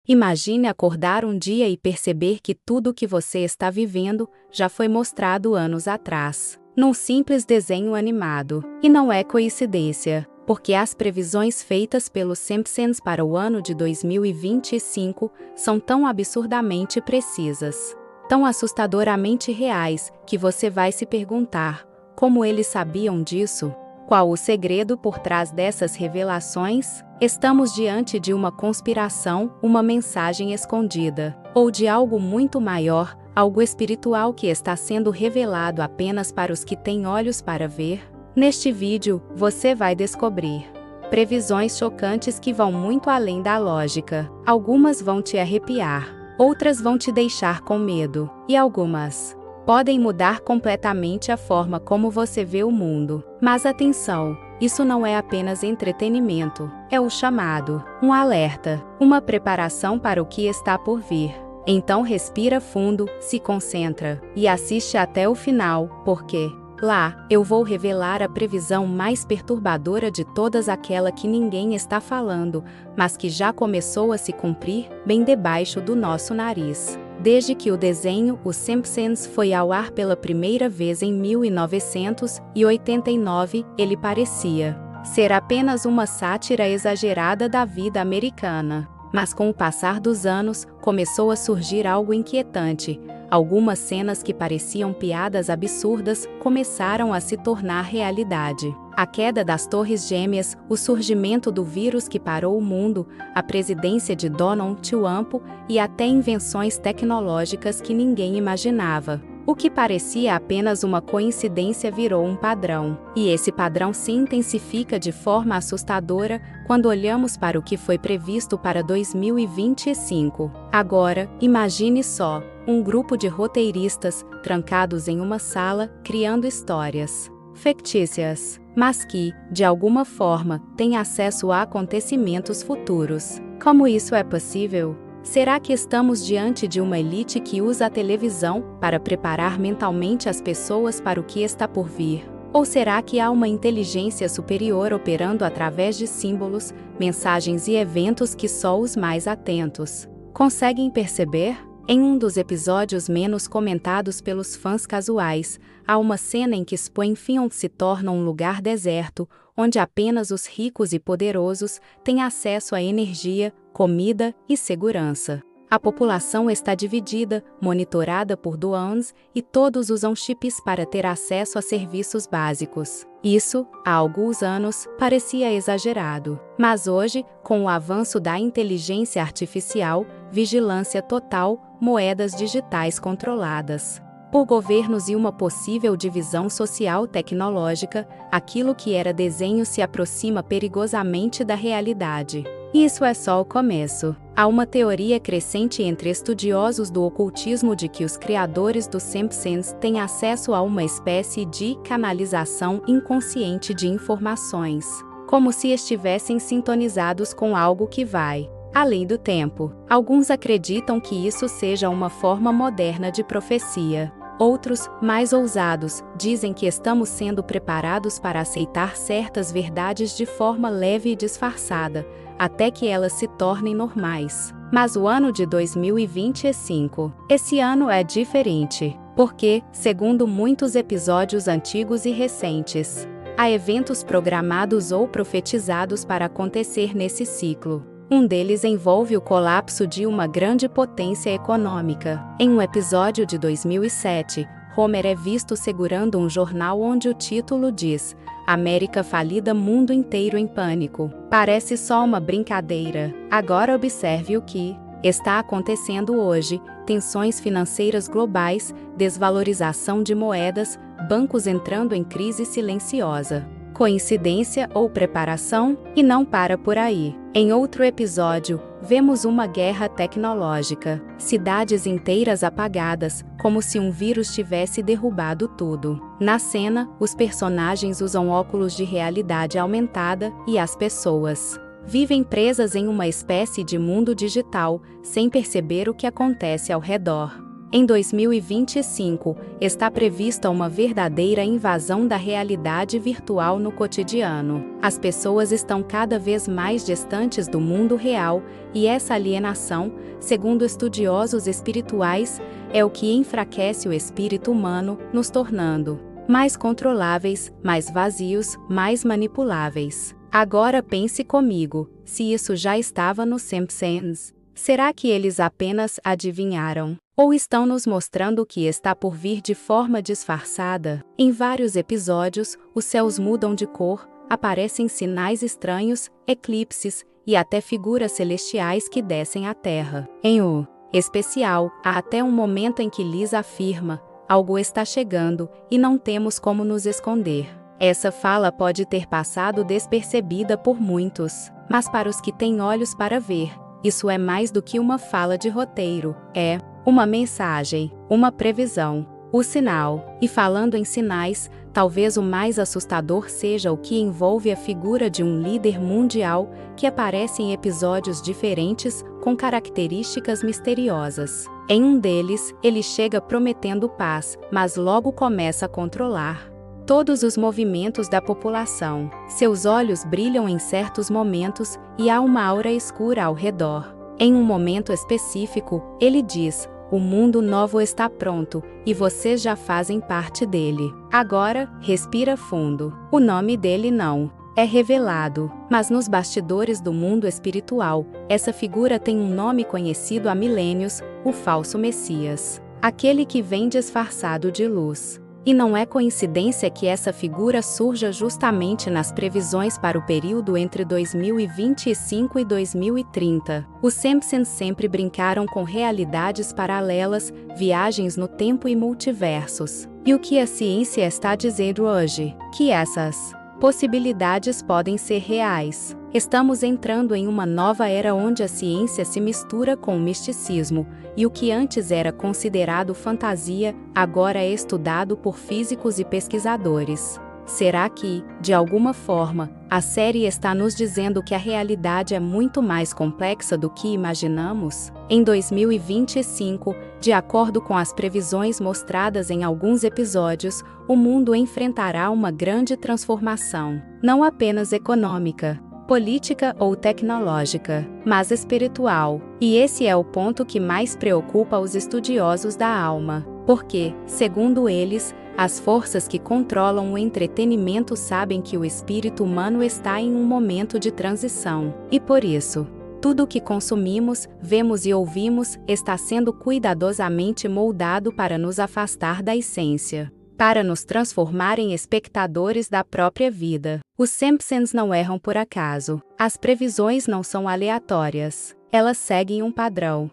Imagine acordar um dia e perceber que tudo o que você está vivendo já foi mostrado anos atrás, num simples desenho animado. E não é coincidência, porque as previsões feitas pelos Simpsons para o ano de 2025 são tão absurdamente precisas, tão assustadoramente reais, que você vai se perguntar: como eles sabiam disso? Qual o segredo por trás dessas revelações? Estamos diante de uma conspiração, uma mensagem escondida, ou de algo muito maior, algo espiritual que está sendo revelado apenas para os que têm olhos para ver? Neste vídeo, você vai descobrir previsões chocantes que vão muito além da lógica. Algumas vão te arrepiar, outras vão te deixar com medo, e algumas podem mudar completamente a forma como você vê o mundo. Mas atenção, isso não é apenas entretenimento, é o chamado, um alerta, uma preparação para o que está por vir. Então respira fundo, se concentra, e assiste até o final, porque lá, eu vou revelar a previsão mais perturbadora de todas, aquela que ninguém está falando, mas que já começou a se cumprir, bem debaixo do nosso nariz. Desde que o desenho Os Simpsons foi ao ar pela primeira vez em 1989, ele parecia ser apenas uma sátira exagerada da vida americana. Mas com o passar dos anos, começou a surgir algo inquietante. Algumas cenas que pareciam piadas absurdas começaram a se tornar realidade. A queda das Torres Gêmeas, o surgimento do vírus que parou o mundo, a presidência de Donald Trump e até invenções tecnológicas que ninguém imaginava. O que parecia apenas uma coincidência virou um padrão. E esse padrão se intensifica de forma assustadora quando olhamos para o que foi previsto para 2025. Agora, imagine só, um grupo de roteiristas trancados em uma sala, criando histórias fictícias, mas que, de alguma forma, têm acesso a acontecimentos futuros. Como isso é possível? Será que estamos diante de uma elite que usa a televisão para preparar mentalmente as pessoas para o que está por vir? Ou será que há uma inteligência superior operando através de símbolos, mensagens e eventos que só os mais atentos conseguem perceber? Em um dos episódios menos comentados pelos fãs casuais, há uma cena em que Springfield se torna um lugar deserto, onde apenas os ricos e poderosos têm acesso à energia, comida e segurança. A população está dividida, monitorada por drones, e todos usam chips para ter acesso a serviços básicos. Isso, há alguns anos, parecia exagerado. Mas hoje, com o avanço da inteligência artificial, vigilância total, moedas digitais controladas por governos e uma possível divisão social tecnológica, aquilo que era desenho se aproxima perigosamente da realidade. Isso é só o começo. Há uma teoria crescente entre estudiosos do ocultismo de que os criadores dos Simpsons têm acesso a uma espécie de canalização inconsciente de informações, como se estivessem sintonizados com algo que vai além do tempo. Alguns acreditam que isso seja uma forma moderna de profecia. Outros, mais ousados, dizem que estamos sendo preparados para aceitar certas verdades de forma leve e disfarçada, até que elas se tornem normais. Mas o ano de 2025, esse ano é diferente, porque, segundo muitos episódios antigos e recentes, há eventos programados ou profetizados para acontecer nesse ciclo. Um deles envolve o colapso de uma grande potência econômica. Em um episódio de 2007, Homer é visto segurando um jornal onde o título diz: América falida, mundo inteiro em pânico. Parece só uma brincadeira. Agora observe o que está acontecendo hoje: tensões financeiras globais, desvalorização de moedas, bancos entrando em crise silenciosa. Coincidência ou preparação? E não para por aí. Em outro episódio, vemos uma guerra tecnológica. Cidades inteiras apagadas, como se um vírus tivesse derrubado tudo. Na cena, os personagens usam óculos de realidade aumentada e as pessoas vivem presas em uma espécie de mundo digital, sem perceber o que acontece ao redor. Em 2025, está prevista uma verdadeira invasão da realidade virtual no cotidiano. As pessoas estão cada vez mais distantes do mundo real, e essa alienação, segundo estudiosos espirituais, é o que enfraquece o espírito humano, nos tornando mais controláveis, mais vazios, mais manipuláveis. Agora pense comigo, se isso já estava nos Simpsons, será que eles apenas adivinharam? Ou estão nos mostrando o que está por vir de forma disfarçada? Em vários episódios, os céus mudam de cor, aparecem sinais estranhos, eclipses e até figuras celestiais que descem à Terra. Em O especial, há até um momento em que Liz afirma: algo está chegando e não temos como nos esconder. Essa fala pode ter passado despercebida por muitos, mas para os que têm olhos para ver, isso é mais do que uma fala de roteiro, é uma mensagem, uma previsão, o sinal. E falando em sinais, talvez o mais assustador seja o que envolve a figura de um líder mundial que aparece em episódios diferentes com características misteriosas. Em um deles, ele chega prometendo paz, mas logo começa a controlar todos os movimentos da população. Seus olhos brilham em certos momentos e há uma aura escura ao redor. Em um momento específico, ele diz: o mundo novo está pronto, e vocês já fazem parte dele. Agora, respira fundo. O nome dele não é revelado, mas nos bastidores do mundo espiritual, essa figura tem um nome conhecido há milênios: o falso Messias. Aquele que vem disfarçado de luz. E não é coincidência que essa figura surja justamente nas previsões para o período entre 2025 e 2030. Os Simpsons sempre brincaram com realidades paralelas, viagens no tempo e multiversos. E o que a ciência está dizendo hoje? Que essas possibilidades podem ser reais. Estamos entrando em uma nova era onde a ciência se mistura com o misticismo, e o que antes era considerado fantasia, agora é estudado por físicos e pesquisadores. Será que, de alguma forma, a série está nos dizendo que a realidade é muito mais complexa do que imaginamos? Em 2025, de acordo com as previsões mostradas em alguns episódios, o mundo enfrentará uma grande transformação, não apenas econômica, política ou tecnológica, mas espiritual. E esse é o ponto que mais preocupa os estudiosos da alma, porque, segundo eles, as forças que controlam o entretenimento sabem que o espírito humano está em um momento de transição, e por isso, tudo o que consumimos, vemos e ouvimos está sendo cuidadosamente moldado para nos afastar da essência, para nos transformar em espectadores da própria vida. Os Simpsons não erram por acaso. As previsões não são aleatórias. Elas seguem um padrão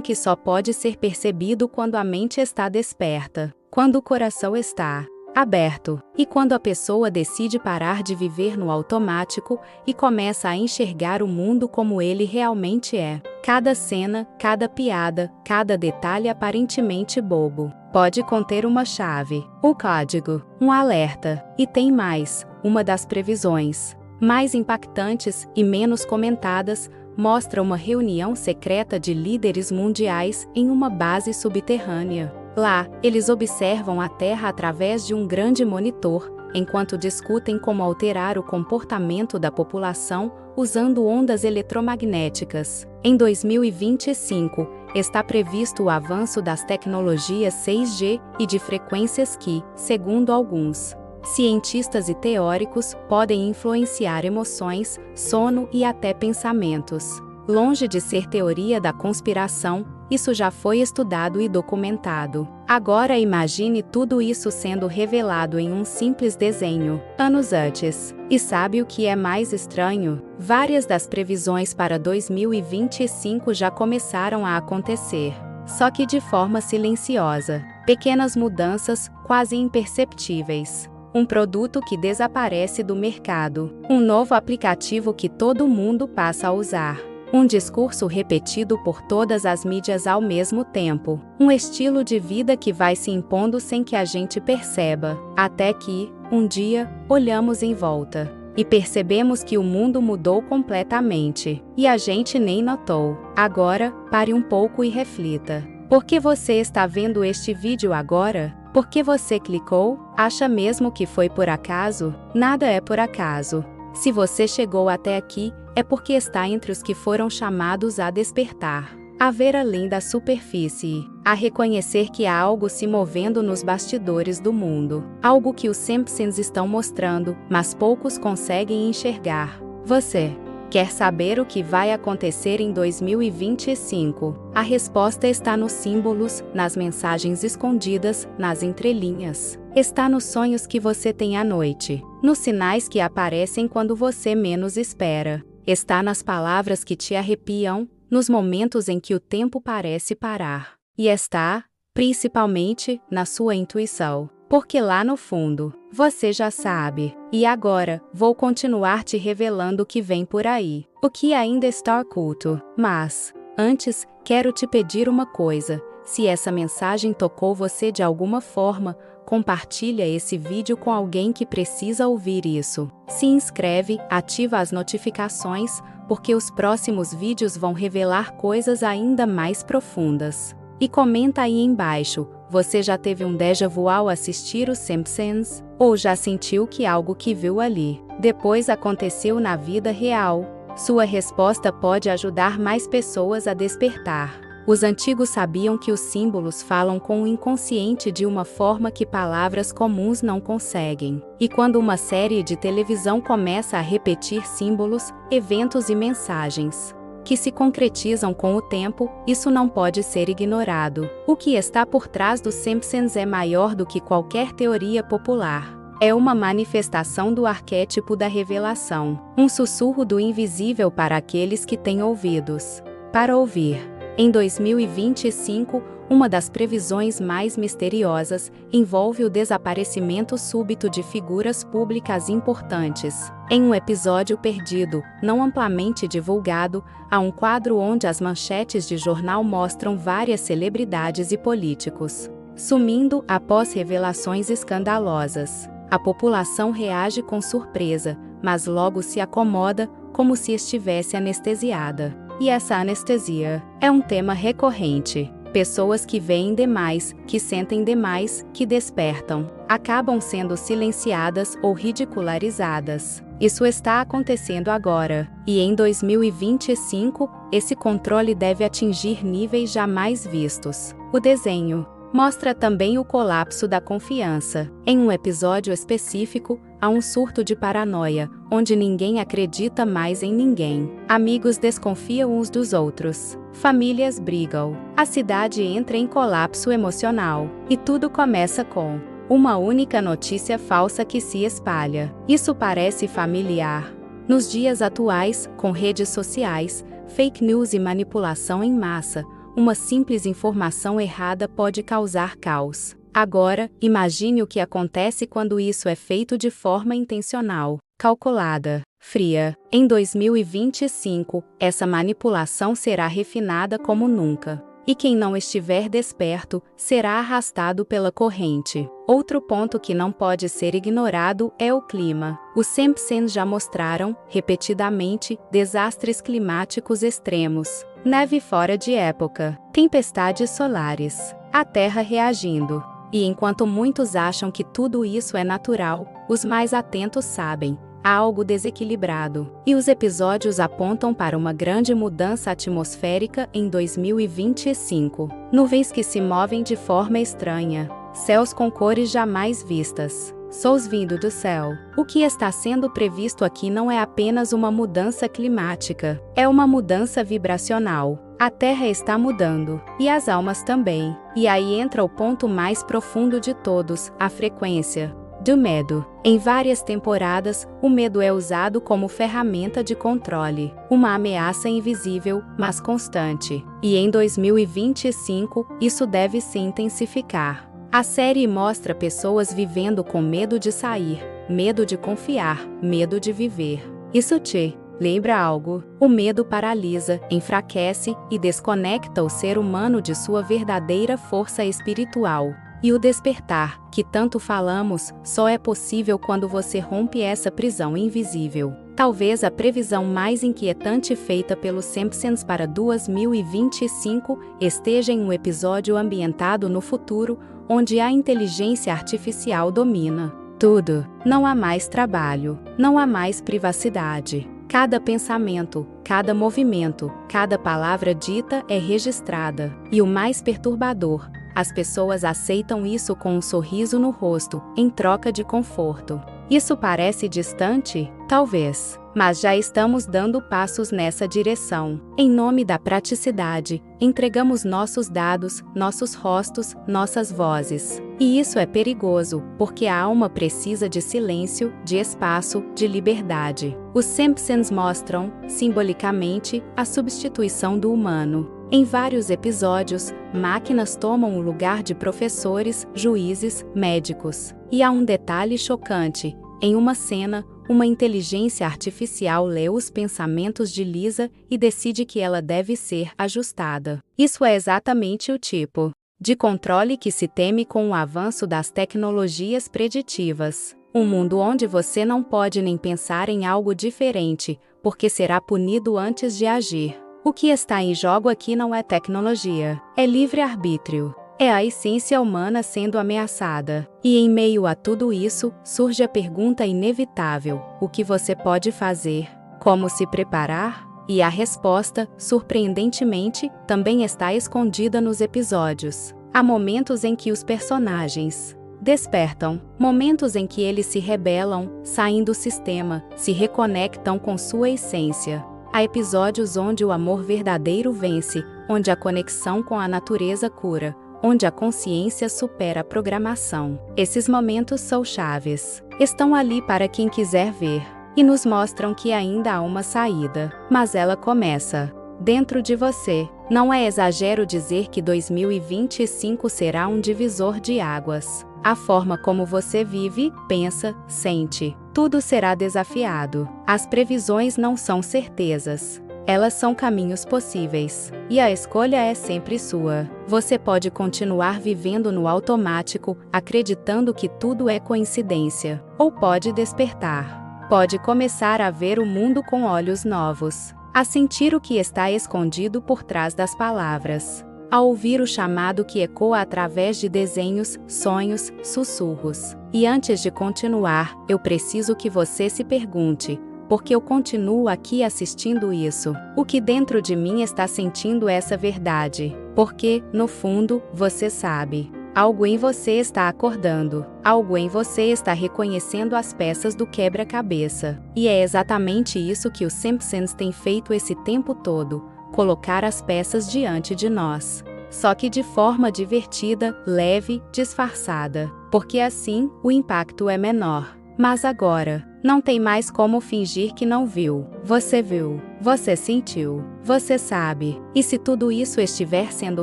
que só pode ser percebido quando a mente está desperta, quando o coração está aberto, e quando a pessoa decide parar de viver no automático e começa a enxergar o mundo como ele realmente é. Cada cena, cada piada, cada detalhe aparentemente bobo pode conter uma chave, um código, um alerta. E tem mais: uma das previsões mais impactantes e menos comentadas mostra uma reunião secreta de líderes mundiais em uma base subterrânea. Lá, eles observam a Terra através de um grande monitor, enquanto discutem como alterar o comportamento da população usando ondas eletromagnéticas. Em 2025, está previsto o avanço das tecnologias 6G e de frequências que, segundo alguns cientistas e teóricos, podem influenciar emoções, sono e até pensamentos. Longe de ser teoria da conspiração, isso já foi estudado e documentado. Agora imagine tudo isso sendo revelado em um simples desenho, anos antes. E sabe o que é mais estranho? Várias das previsões para 2025 já começaram a acontecer, só que de forma silenciosa. Pequenas mudanças, quase imperceptíveis. Um produto que desaparece do mercado. Um novo aplicativo que todo mundo passa a usar. Um discurso repetido por todas as mídias ao mesmo tempo. Um estilo de vida que vai se impondo sem que a gente perceba. Até que, um dia, olhamos em volta e percebemos que o mundo mudou completamente. E a gente nem notou. Agora, pare um pouco e reflita. Por que você está vendo este vídeo agora? Por que você clicou? Acha mesmo que foi por acaso? Nada é por acaso. Se você chegou até aqui, é porque está entre os que foram chamados a despertar, a ver além da superfície, a reconhecer que há algo se movendo nos bastidores do mundo, algo que os Simpsons estão mostrando, mas poucos conseguem enxergar. Você quer saber o que vai acontecer em 2025? A resposta está nos símbolos, nas mensagens escondidas, nas entrelinhas. Está nos sonhos que você tem à noite, nos sinais que aparecem quando você menos espera. Está nas palavras que te arrepiam, nos momentos em que o tempo parece parar. E está, principalmente, na sua intuição. Porque lá no fundo, você já sabe. E agora, vou continuar te revelando o que vem por aí. O que ainda está oculto. Mas, antes, quero te pedir uma coisa. Se essa mensagem tocou você de alguma forma, compartilha esse vídeo com alguém que precisa ouvir isso. Se inscreve, ativa as notificações, porque os próximos vídeos vão revelar coisas ainda mais profundas. E comenta aí embaixo, você já teve um déjà vu ao assistir os Simpsons? Ou já sentiu que algo que viu ali, depois aconteceu na vida real? Sua resposta pode ajudar mais pessoas a despertar. Os antigos sabiam que os símbolos falam com o inconsciente de uma forma que palavras comuns não conseguem. E quando uma série de televisão começa a repetir símbolos, eventos e mensagens que se concretizam com o tempo, isso não pode ser ignorado. O que está por trás dos Simpsons é maior do que qualquer teoria popular. É uma manifestação do arquétipo da revelação, um sussurro do invisível para aqueles que têm ouvidos para ouvir. Em 2025, uma das previsões mais misteriosas envolve o desaparecimento súbito de figuras públicas importantes. Em um episódio perdido, não amplamente divulgado, há um quadro onde as manchetes de jornal mostram várias celebridades e políticos sumindo após revelações escandalosas. A população reage com surpresa, mas logo se acomoda, como se estivesse anestesiada. E essa anestesia é um tema recorrente. Pessoas que veem demais, que sentem demais, que despertam, acabam sendo silenciadas ou ridicularizadas. Isso está acontecendo agora, e em 2025, esse controle deve atingir níveis jamais vistos. O desenho mostra também o colapso da confiança. Em um episódio específico, há um surto de paranoia, onde ninguém acredita mais em ninguém. Amigos desconfiam uns dos outros. Famílias brigam. A cidade entra em colapso emocional. E tudo começa com uma única notícia falsa que se espalha. Isso parece familiar. Nos dias atuais, com redes sociais, fake news e manipulação em massa, uma simples informação errada pode causar caos. Agora, imagine o que acontece quando isso é feito de forma intencional, calculada, fria. Em 2025, essa manipulação será refinada como nunca. E quem não estiver desperto, será arrastado pela corrente. Outro ponto que não pode ser ignorado é o clima. Os Simpsons já mostraram, repetidamente, desastres climáticos extremos. Neve fora de época, tempestades solares, a Terra reagindo. E enquanto muitos acham que tudo isso é natural, os mais atentos sabem, há algo desequilibrado. E os episódios apontam para uma grande mudança atmosférica em 2025. Nuvens que se movem de forma estranha, céus com cores jamais vistas. Sons vindo do céu. O que está sendo previsto aqui não é apenas uma mudança climática, é uma mudança vibracional. A Terra está mudando, e as almas também. E aí entra o ponto mais profundo de todos, a frequência do medo. Em várias temporadas, o medo é usado como ferramenta de controle, uma ameaça invisível, mas constante. E em 2025, isso deve se intensificar. A série mostra pessoas vivendo com medo de sair, medo de confiar, medo de viver. Isso te lembra algo? O medo paralisa, enfraquece e desconecta o ser humano de sua verdadeira força espiritual. E o despertar, que tanto falamos, só é possível quando você rompe essa prisão invisível. Talvez a previsão mais inquietante feita pelos Simpsons para 2025 esteja em um episódio ambientado no futuro, onde a inteligência artificial domina tudo. Não há mais trabalho, não há mais privacidade. Cada pensamento, cada movimento, cada palavra dita é registrada. E o mais perturbador, as pessoas aceitam isso com um sorriso no rosto, em troca de conforto. Isso parece distante? Talvez. Mas já estamos dando passos nessa direção. Em nome da praticidade, entregamos nossos dados, nossos rostos, nossas vozes. E isso é perigoso, porque a alma precisa de silêncio, de espaço, de liberdade. Os Simpsons mostram, simbolicamente, a substituição do humano. Em vários episódios, máquinas tomam o lugar de professores, juízes, médicos. E há um detalhe chocante. Em uma cena, uma inteligência artificial lê os pensamentos de Lisa e decide que ela deve ser ajustada. Isso é exatamente o tipo de controle que se teme com o avanço das tecnologias preditivas. Um mundo onde você não pode nem pensar em algo diferente, porque será punido antes de agir. O que está em jogo aqui não é tecnologia, é livre-arbítrio. É a essência humana sendo ameaçada. E em meio a tudo isso, surge a pergunta inevitável: o que você pode fazer? Como se preparar? E a resposta, surpreendentemente, também está escondida nos episódios. Há momentos em que os personagens despertam, momentos em que eles se rebelam, saem do sistema, se reconectam com sua essência. Há episódios onde o amor verdadeiro vence, onde a conexão com a natureza cura, onde a consciência supera a programação. Esses momentos são chaves. Estão ali para quem quiser ver. E nos mostram que ainda há uma saída. Mas ela começa dentro de você. Não é exagero dizer que 2025 será um divisor de águas. A forma como você vive, pensa, sente, tudo será desafiado. As previsões não são certezas. Elas são caminhos possíveis. E a escolha é sempre sua. Você pode continuar vivendo no automático, acreditando que tudo é coincidência. Ou pode despertar. Pode começar a ver o mundo com olhos novos. A sentir o que está escondido por trás das palavras. A ouvir o chamado que ecoa através de desenhos, sonhos, sussurros. E antes de continuar, eu preciso que você se pergunte: porque eu continuo aqui assistindo isso? O que dentro de mim está sentindo essa verdade? Porque, no fundo, você sabe. Algo em você está acordando. Algo em você está reconhecendo as peças do quebra-cabeça. E é exatamente isso que os Simpsons têm feito esse tempo todo: colocar as peças diante de nós. Só que de forma divertida, leve, disfarçada. Porque assim, o impacto é menor. Mas agora, não tem mais como fingir que não viu. Você viu, você sentiu, você sabe. E se tudo isso estiver sendo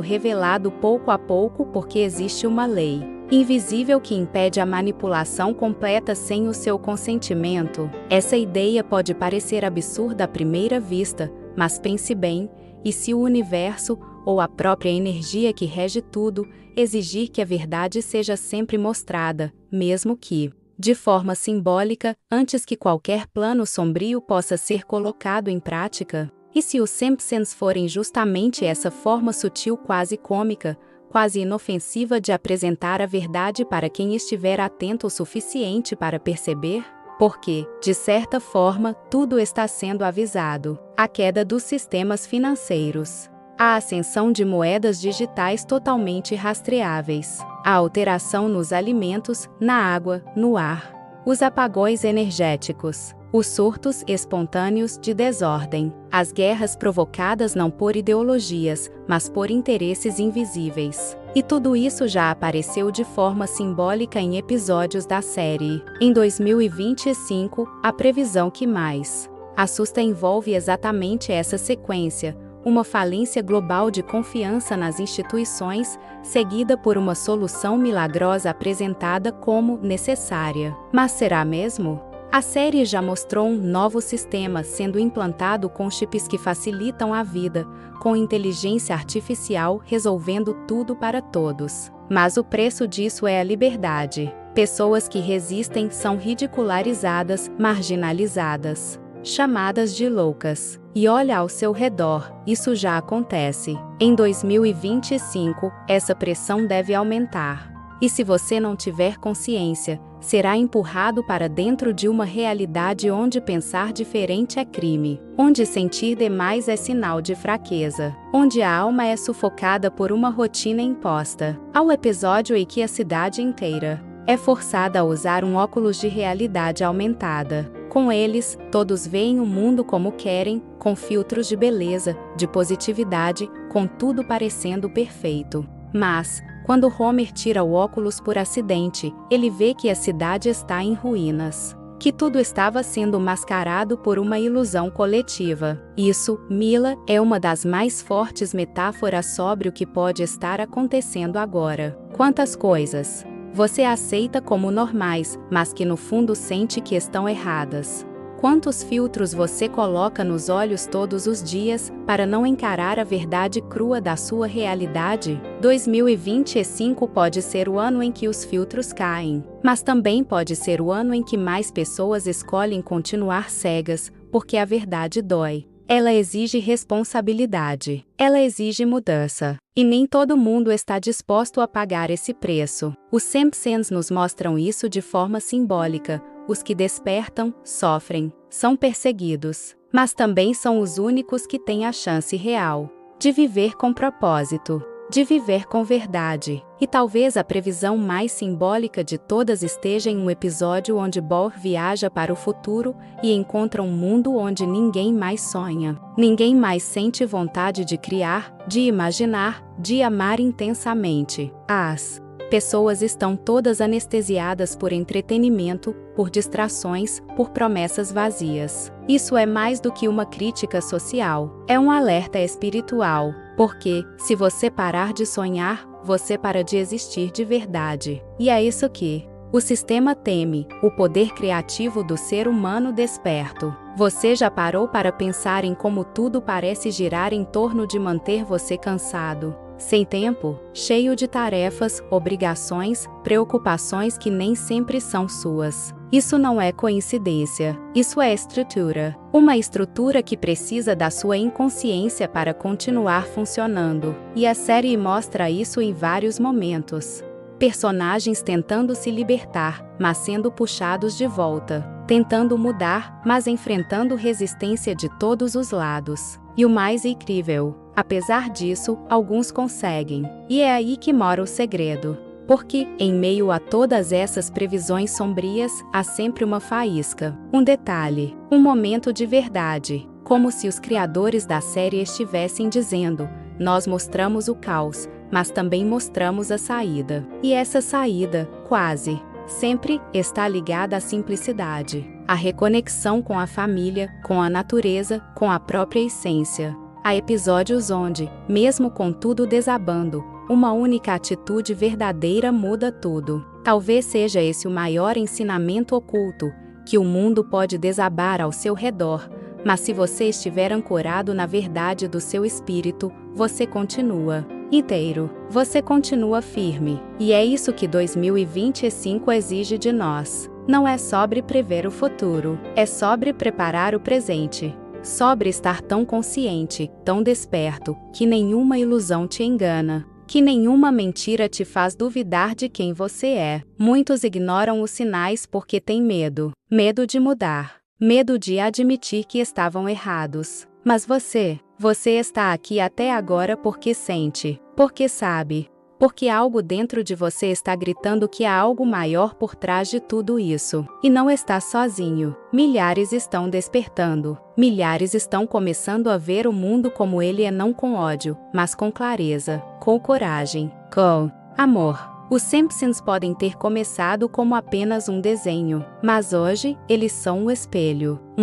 revelado pouco a pouco porque existe uma lei invisível que impede a manipulação completa sem o seu consentimento, essa ideia pode parecer absurda à primeira vista, mas pense bem: e se o universo, ou a própria energia que rege tudo, exigir que a verdade seja sempre mostrada, mesmo que de forma simbólica, antes que qualquer plano sombrio possa ser colocado em prática? E se os Simpsons forem justamente essa forma sutil, quase cômica, quase inofensiva de apresentar a verdade para quem estiver atento o suficiente para perceber? Porque, de certa forma, tudo está sendo avisado. A queda dos sistemas financeiros. A ascensão de moedas digitais totalmente rastreáveis. A alteração nos alimentos, na água, no ar. Os apagões energéticos. Os surtos espontâneos de desordem. As guerras provocadas não por ideologias, mas por interesses invisíveis. E tudo isso já apareceu de forma simbólica em episódios da série. Em 2025, a previsão que mais assusta envolve exatamente essa sequência: uma falência global de confiança nas instituições, seguida por uma solução milagrosa apresentada como necessária. Mas será mesmo? A série já mostrou um novo sistema sendo implantado com chips que facilitam a vida, com inteligência artificial resolvendo tudo para todos. Mas o preço disso é a liberdade. Pessoas que resistem são ridicularizadas, marginalizadas. chamadas de loucas. E olha ao seu redor, isso já acontece. Em 2025, essa pressão deve aumentar. E se você não tiver consciência, será empurrado para dentro de uma realidade onde pensar diferente é crime, onde sentir demais é sinal de fraqueza, onde a alma é sufocada por uma rotina imposta. Ao episódio em que a cidade inteira é forçada a usar um óculos de realidade aumentada. Com eles, todos veem o mundo como querem, com filtros de beleza, de positividade, com tudo parecendo perfeito. Mas, quando Homer tira o óculos por acidente, ele vê que a cidade está em ruínas. Que tudo estava sendo mascarado por uma ilusão coletiva. Isso, Mila, é uma das mais fortes metáforas sobre o que pode estar acontecendo agora. Quantas coisas você aceita como normais, mas que no fundo sente que estão erradas? Quantos filtros você coloca nos olhos todos os dias, para não encarar a verdade crua da sua realidade? 2025 pode ser o ano em que os filtros caem, mas também pode ser o ano em que mais pessoas escolhem continuar cegas, porque a verdade dói. Ela exige responsabilidade. Ela exige mudança. E nem todo mundo está disposto a pagar esse preço. Os Simpsons nos mostram isso de forma simbólica. Os que despertam, sofrem, são perseguidos, mas também são os únicos que têm a chance real de viver com propósito, de viver com verdade. E talvez a previsão mais simbólica de todas esteja em um episódio onde Bor viaja para o futuro e encontra um mundo onde ninguém mais sonha, ninguém mais sente vontade de criar, de imaginar, de amar intensamente. As pessoas estão todas anestesiadas por entretenimento, por distrações, por promessas vazias. Isso é mais do que uma crítica social, é um alerta espiritual, porque, se você parar de sonhar, você para de existir de verdade. E é isso que o sistema teme, o poder criativo do ser humano desperto. Você já parou para pensar em como tudo parece girar em torno de manter você cansado, sem tempo, cheio de tarefas, obrigações, preocupações que nem sempre são suas? Isso não é coincidência, isso é estrutura. Uma estrutura que precisa da sua inconsciência para continuar funcionando. E a série mostra isso em vários momentos. Personagens tentando se libertar, mas sendo puxados de volta. Tentando mudar, mas enfrentando resistência de todos os lados. E o mais incrível, apesar disso, alguns conseguem. E é aí que mora o segredo. Porque, em meio a todas essas previsões sombrias, há sempre uma faísca, um detalhe, um momento de verdade. Como se os criadores da série estivessem dizendo: nós mostramos o caos, mas também mostramos a saída. E essa saída, quase sempre, está ligada à simplicidade, à reconexão com a família, com a natureza, com a própria essência. Há episódios onde, mesmo com tudo desabando, uma única atitude verdadeira muda tudo. Talvez seja esse o maior ensinamento oculto, que o mundo pode desabar ao seu redor, mas se você estiver ancorado na verdade do seu espírito, você continua inteiro, você continua firme. E é isso que 2025 exige de nós. Não é sobre prever o futuro, é sobre preparar o presente. Sobre estar tão consciente, tão desperto, que nenhuma ilusão te engana, que nenhuma mentira te faz duvidar de quem você é. Muitos ignoram os sinais porque têm medo. Medo de mudar. Medo de admitir que estavam errados. Mas você está aqui até agora porque sente, porque sabe, porque algo dentro de você está gritando que há algo maior por trás de tudo isso. E não está sozinho. Milhares estão despertando. Milhares estão começando a ver o mundo como ele é, não com ódio, mas com clareza, com coragem, com amor. Os Simpsons podem ter começado como apenas um desenho, mas hoje, eles são um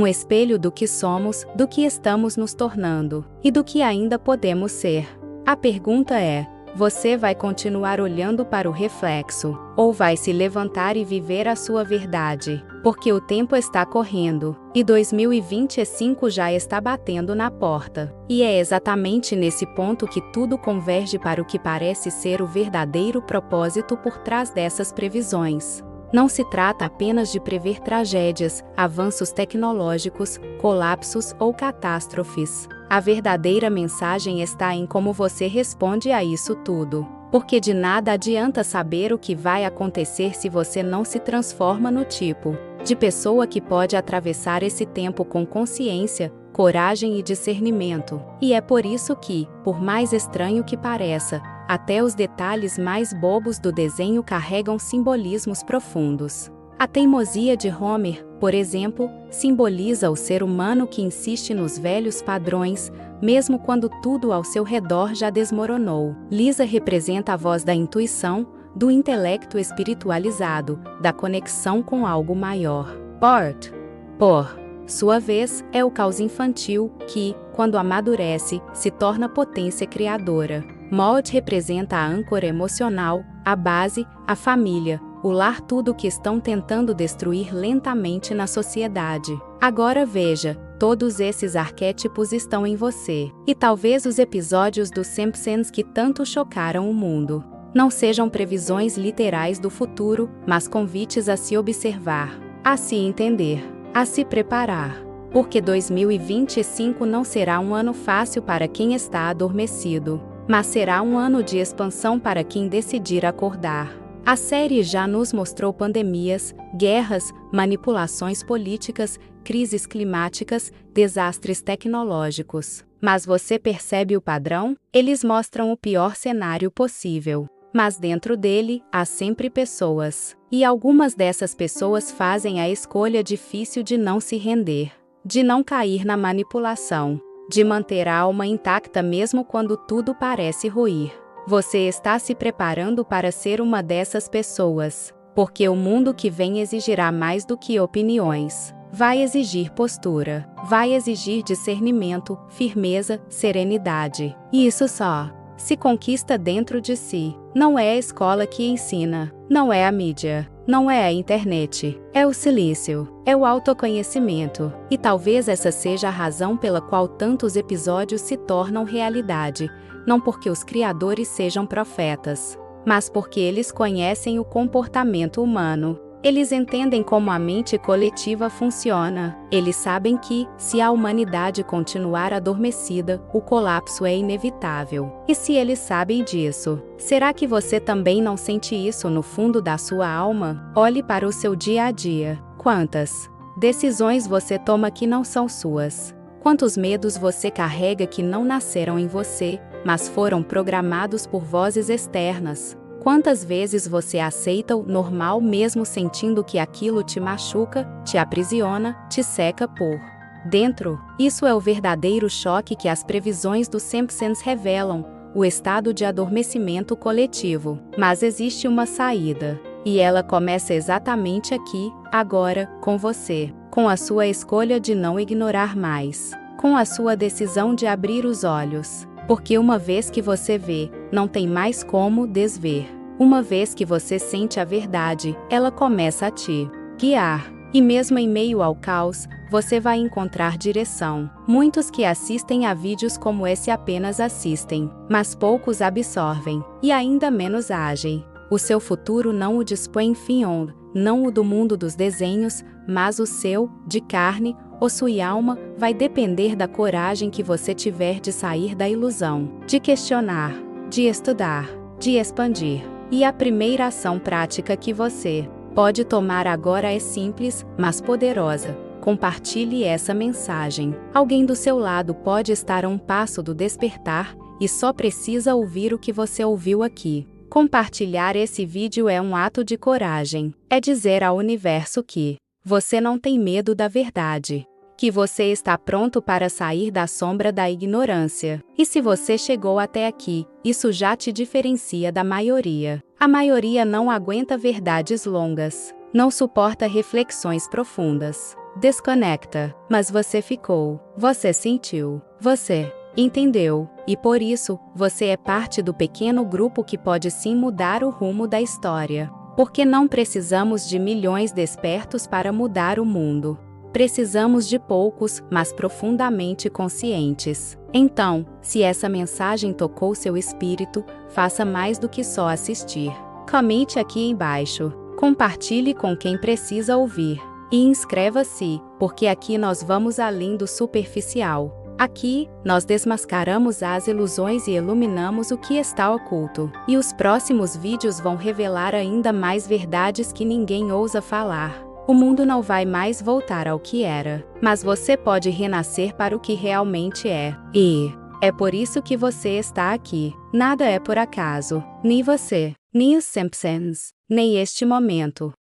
espelho do que somos, do que estamos nos tornando, e do que ainda podemos ser. A pergunta é: você vai continuar olhando para o reflexo, ou vai se levantar e viver a sua verdade? Porque o tempo está correndo, e 2025 já está batendo na porta. E é exatamente nesse ponto que tudo converge para o que parece ser o verdadeiro propósito por trás dessas previsões. Não se trata apenas de prever tragédias, avanços tecnológicos, colapsos ou catástrofes. A verdadeira mensagem está em como você responde a isso tudo. Porque de nada adianta saber o que vai acontecer se você não se transforma no tipo de pessoa que pode atravessar esse tempo com consciência, coragem e discernimento. E é por isso que, por mais estranho que pareça, até os detalhes mais bobos do desenho carregam simbolismos profundos. A teimosia de Homer, por exemplo, simboliza o ser humano que insiste nos velhos padrões, mesmo quando tudo ao seu redor já desmoronou. Lisa representa a voz da intuição, do intelecto espiritualizado, da conexão com algo maior. Bart, por sua vez, é o caos infantil que, quando amadurece, se torna potência criadora. Maud representa a âncora emocional, a base, a família, o lar, tudo que estão tentando destruir lentamente na sociedade. Agora veja, todos esses arquétipos estão em você. E talvez os episódios dos Simpsons que tanto chocaram o mundo não sejam previsões literais do futuro, mas convites a se observar, a se entender, a se preparar. Porque 2025 não será um ano fácil para quem está adormecido, mas será um ano de expansão para quem decidir acordar. A série já nos mostrou pandemias, guerras, manipulações políticas, crises climáticas, desastres tecnológicos. Mas você percebe o padrão? Eles mostram o pior cenário possível. Mas dentro dele, há sempre pessoas. E algumas dessas pessoas fazem a escolha difícil de não se render, de não cair na manipulação, de manter a alma intacta mesmo quando tudo parece ruir. Você está se preparando para ser uma dessas pessoas, porque o mundo que vem exigirá mais do que opiniões. Vai exigir postura, vai exigir discernimento, firmeza, serenidade. E isso só se conquista dentro de si. Não é a escola que ensina, não é a mídia, não é a internet, é o silêncio, é o autoconhecimento. E talvez essa seja a razão pela qual tantos episódios se tornam realidade, não porque os criadores sejam profetas, mas porque eles conhecem o comportamento humano. Eles entendem como a mente coletiva funciona. Eles sabem que, se a humanidade continuar adormecida, o colapso é inevitável. E se eles sabem disso, será que você também não sente isso no fundo da sua alma? Olhe para o seu dia a dia. Quantas decisões você toma que não são suas? Quantos medos você carrega que não nasceram em você, mas foram programados por vozes externas? Quantas vezes você aceita o normal mesmo sentindo que aquilo te machuca, te aprisiona, te seca por dentro? Isso é o verdadeiro choque que as previsões dos Simpsons revelam, o estado de adormecimento coletivo. Mas existe uma saída. E ela começa exatamente aqui, agora, com você. Com a sua escolha de não ignorar mais. Com a sua decisão de abrir os olhos. Porque uma vez que você vê, não tem mais como desver. Uma vez que você sente a verdade, ela começa a te guiar. E mesmo em meio ao caos, você vai encontrar direção. Muitos que assistem a vídeos como esse apenas assistem, mas poucos absorvem, e ainda menos agem. O seu futuro não o dispõe em Fion, não o do mundo dos desenhos, mas o seu, de carne, osso e alma, vai depender da coragem que você tiver de sair da ilusão, de questionar, de estudar, de expandir. E a primeira ação prática que você pode tomar agora é simples, mas poderosa. Compartilhe essa mensagem. Alguém do seu lado pode estar a um passo do despertar, e só precisa ouvir o que você ouviu aqui. Compartilhar esse vídeo é um ato de coragem. É dizer ao universo que você não tem medo da verdade, que você está pronto para sair da sombra da ignorância. E se você chegou até aqui, isso já te diferencia da maioria. A maioria não aguenta verdades longas, não suporta reflexões profundas, desconecta. Mas você ficou, você sentiu, você entendeu, e por isso, você é parte do pequeno grupo que pode sim mudar o rumo da história. Porque não precisamos de milhões despertos para mudar o mundo. Precisamos de poucos, mas profundamente conscientes. Então, se essa mensagem tocou seu espírito, faça mais do que só assistir. Comente aqui embaixo. compartilhe com quem precisa ouvir. E inscreva-se, porque aqui nós vamos além do superficial. Aqui, nós desmascaramos as ilusões e iluminamos o que está oculto. E os próximos vídeos vão revelar ainda mais verdades que ninguém ousa falar. O mundo não vai mais voltar ao que era, mas você pode renascer para o que realmente é. E é por isso que você está aqui. Nada é por acaso. Nem você, nem os Simpsons, nem este momento.